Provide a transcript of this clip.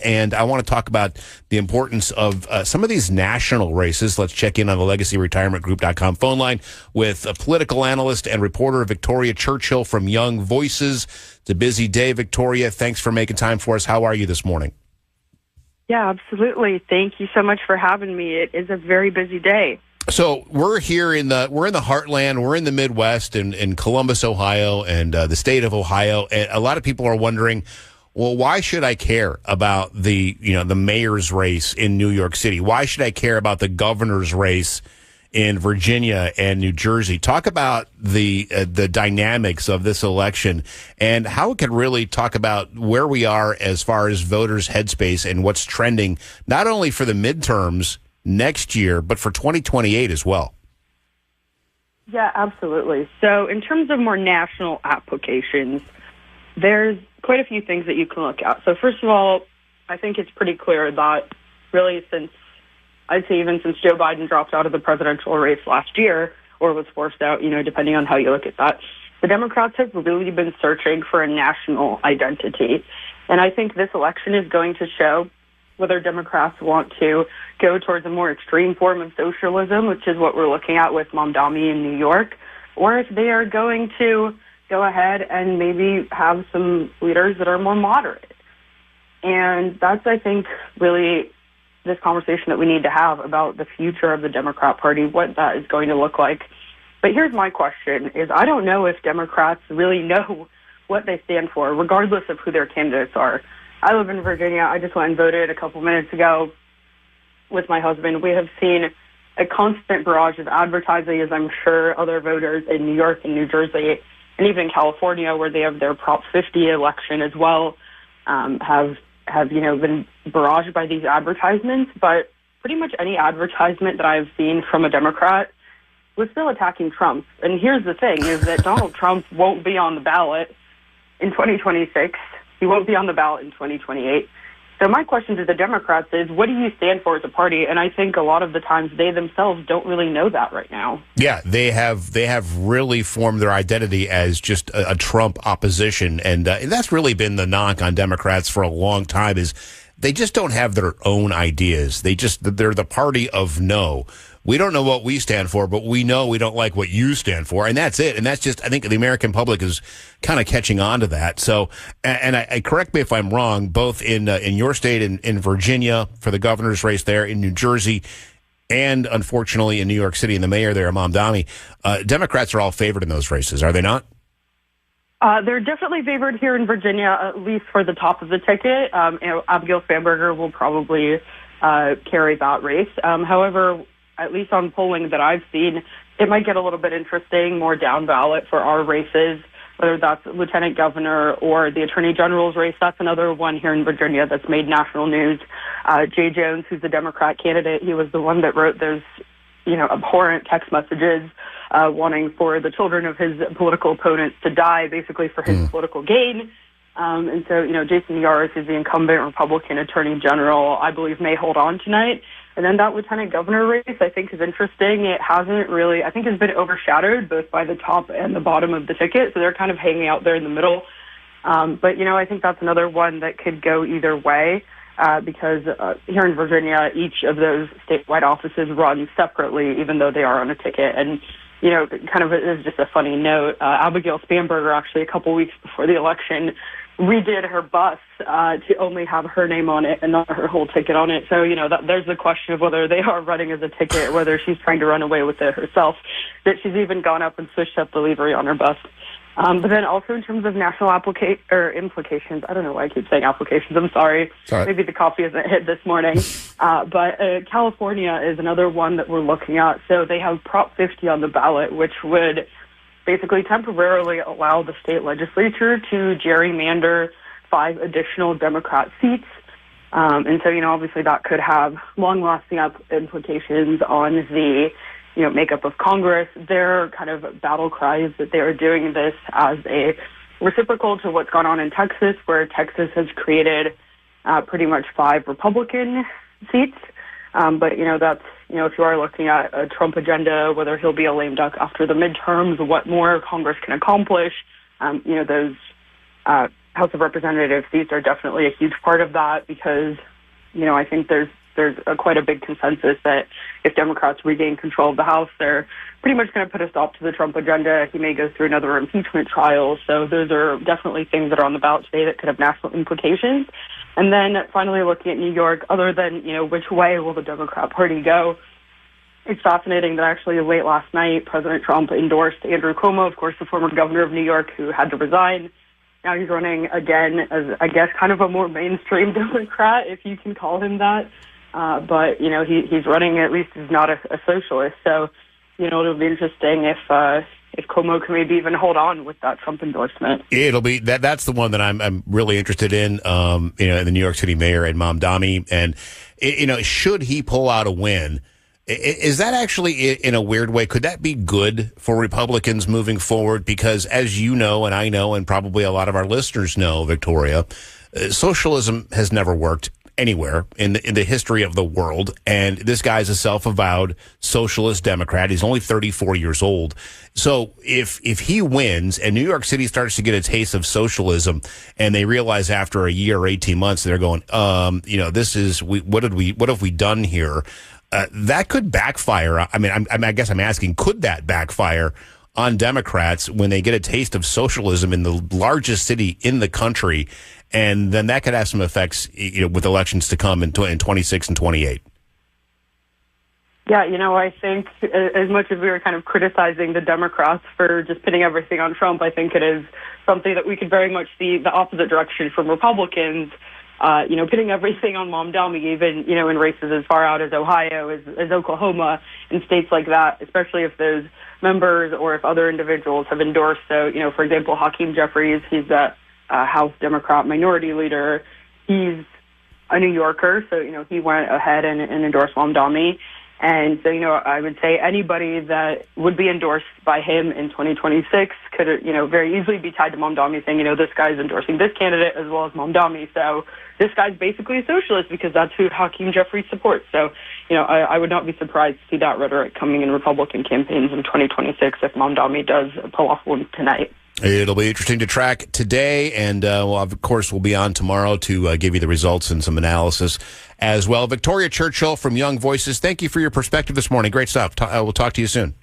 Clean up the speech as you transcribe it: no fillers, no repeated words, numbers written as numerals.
and I want to talk about the importance of some of these national races. Let's check in on the LegacyRetirementGroup.com phone line with a political analyst and reporter Victoria Churchill from Young Voices. It's a busy day, Victoria. Thanks for making time for us. How are you this morning? Yeah, absolutely. Thank you so much for having me. It is a very busy day. So we're in the heartland. We're in the Midwest in Columbus, Ohio, and the state of Ohio. And a lot of people are wondering, well, why should I care about the mayor's race in New York City? Why should I care about the governor's race in Virginia and New Jersey? Talk about the dynamics of this election and how it could really talk about where we are as far as voters' headspace and what's trending, not only for the midterms next year, but for 2028 as well. Yeah, absolutely. So in terms of more national applications, there's quite a few things that you can look at. So first of all, I think it's pretty clear that really even since Joe Biden dropped out of the presidential race last year, or was forced out, depending on how you look at that, the Democrats have really been searching for a national identity. And I think this election is going to show whether Democrats want to go towards a more extreme form of socialism, which is what we're looking at with Mamdani in New York, or if they are going to go ahead and maybe have some leaders that are more moderate. And that's, I think, really this conversation that we need to have about the future of the Democrat Party, what that is going to look like. But here's my question, is I don't know if Democrats really know what they stand for, regardless of who their candidates are. I live in Virginia. I just went and voted a couple minutes ago with my husband. We have seen a constant barrage of advertising, as I'm sure other voters in New York and New Jersey and even California, where they have their Prop 50 election as well, have been barraged by these advertisements. But pretty much any advertisement that I've seen from a Democrat was still attacking Trump. And here's the thing, is that Donald Trump won't be on the ballot in 2026. He won't be on the ballot in 2028. So my question to the Democrats is, what do you stand for as a party? And I think a lot of the times they themselves don't really know that right now. Yeah, they have really formed their identity as just a Trump opposition. And that's really been the knock on Democrats for a long time, is they just don't have their own ideas. They're the party of no. We don't know what we stand for, but we know we don't like what you stand for, and that's it. And that's just, I think the American public is kind of catching on to that. So, and I correct me if I'm wrong, both in your state, in Virginia for the governor's race there, in New Jersey, and unfortunately in New York City, and the mayor there, Mamdani, Democrats are all favored in those races, are they not? They're definitely favored here in Virginia, at least for the top of the ticket. Abigail Spanberger will probably carry that race. However, at least on polling that I've seen, it might get a little bit interesting, more down ballot for our races, whether that's lieutenant governor or the attorney general's race. That's another one here in Virginia that's made national news. Jay Jones, who's the Democrat candidate, he was the one that wrote those, abhorrent text messages wanting for the children of his political opponents to die, basically for his political gain. And so, Jason Yaris, who's the incumbent Republican attorney general, I believe may hold on tonight. And then that lieutenant governor race, I think, is interesting. It hasn't really, I think, has been overshadowed both by the top and the bottom of the ticket. So they're kind of hanging out there in the middle. But, I think that's another one that could go either way because here in Virginia, each of those statewide offices run separately, even though they are on a ticket. And, kind of is just a funny note. Abigail Spanberger, actually, a couple weeks before the election, redid her bus to only have her name on it and not her whole ticket on it. So, there's the question of whether they are running as a ticket or whether she's trying to run away with it herself, that she's even gone up and switched up the livery on her bus. But then also in terms of national implications, I don't know why I keep saying applications, I'm sorry. Maybe the coffee isn't hit this morning. But California is another one that we're looking at. So they have Prop 50 on the ballot, which would basically temporarily allow the state legislature to gerrymander 5 additional Democrat seats. And so, obviously that could have long-lasting implications on the, makeup of Congress. Their kind of battle cry is that they are doing this as a reciprocal to what's gone on in Texas, where Texas has created pretty much 5 Republican seats. But, that's, if you are looking at a Trump agenda, whether he'll be a lame duck after the midterms, what more Congress can accomplish, those House of Representative seats are definitely a huge part of that because, I think there's quite a big consensus that if Democrats regain control of the House, they're pretty much going to put a stop to the Trump agenda. He may go through another impeachment trial. So those are definitely things that are on the ballot today that could have national implications. And then finally looking at New York, other than, which way will the Democrat Party go? It's fascinating that actually late last night, President Trump endorsed Andrew Cuomo, of course, the former governor of New York who had to resign. Now he's running again as, I guess, kind of a more mainstream Democrat, if you can call him that. But, he's running, at least he's not a socialist. So, it'll be interesting if Cuomo can maybe even hold on with that Trump endorsement. It'll be that's the one that I'm really interested in, the New York City mayor and Mamdani. And, should he pull out a win, is that actually, in a weird way, could that be good for Republicans moving forward? Because as you know, and I know, and probably a lot of our listeners know, Victoria, socialism has never worked anywhere in the history of the world. And this guy's a self-avowed socialist Democrat. He's only 34 years old. So if he wins and New York City starts to get a taste of socialism and they realize after a year or 18 months, they're going, what have we done here? That could backfire. I mean, I guess I'm asking, could that backfire on Democrats when they get a taste of socialism in the largest city in the country? And then that could have some effects, with elections to come in 26 and 28. Yeah, I think as much as we were kind of criticizing the Democrats for just pinning everything on Trump, I think it is something that we could very much see the opposite direction from Republicans, pinning everything on Mamdani, even, in races as far out as Ohio, as Oklahoma, and states like that, especially if those members or if other individuals have endorsed. So, for example, Hakeem Jeffries, he's a House Democrat minority leader. He's a New Yorker, so, he went ahead and endorsed Mamdani. And so, I would say anybody that would be endorsed by him in 2026 could, very easily be tied to Mamdani, saying, this guy's endorsing this candidate as well as Mamdani. So this guy's basically a socialist because that's who Hakeem Jeffries supports. So, I would not be surprised to see that rhetoric coming in Republican campaigns in 2026 if Mamdani does pull off one tonight. It'll be interesting to track today, and of course, we'll be on tomorrow to give you the results and some analysis as well. Victoria Churchill from Young Voices, thank you for your perspective this morning. Great stuff. We'll talk to you soon.